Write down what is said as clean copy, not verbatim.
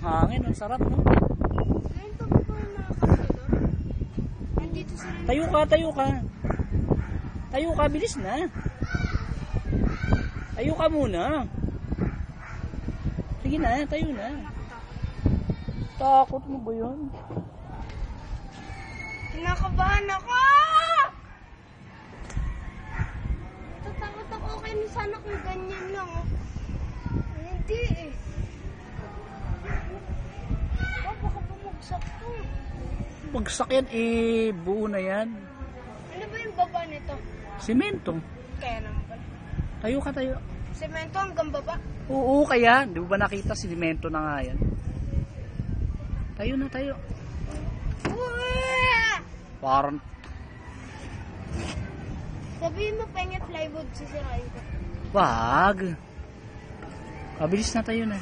Hangin, ang sarap, no? Ngayon pa ba nakakasunod? Nandito sila. Tayo ka, tayo ka. Tayo ka, bilis na. Tayo ka muna. Sige na, tayo na. Takot mo ba yun? Kinakabahan ako! Tatakot ako, okay na sana kung ganyan lang. Oh. Hindi eh. Baka bumagsak to. Bagsak yan, eh, buo na yan. Ano ba yung baba nito? Semento. Kaya naman pala. Tayo ka, tayo. Semento hanggang baba. Oo, kaya. Di ba nakita, semento na nga yan. Tayo na, tayo. Uy! Parang, Sabihin mo, pengit plywood sisirain ko. wag. Mabilis na tayo na.